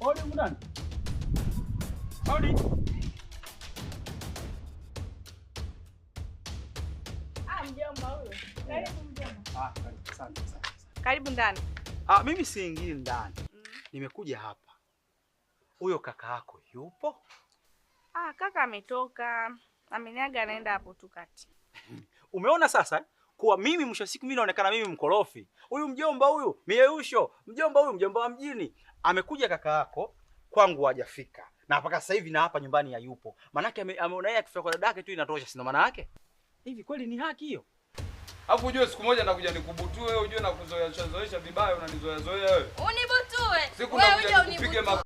Odi mndani. Odi. Mjomba huyo. Karibu mjomba. Karibu sana. Karibu ndani. Mimi siingii ndani. Nimekuja hapa. Huyo kaka yako yupo? Kaka ametoka. Ameniaga anaenda hapo tu kati. Umeona sasa kuwa mimi mwisho siku mimi naonekana mimi mkorofi. Huyu mjomba huyu, mieyusho, mjomba huyu, mjomba wa mjini. Amekuja kaka yako kwangu hajafika. Na mpaka sasa hivi na hapa nyumbani hayupo. Maana yake ameona yeye akifika kwa dadake tu inatosha, sio maana yake? Hivi kweli ni haki hiyo? Alafu ujue siku moja nakuja nikubutue wewe, ujue nakuzoea vibaya, unanizoea wewe. Unibutue. Siku nakuja nikupige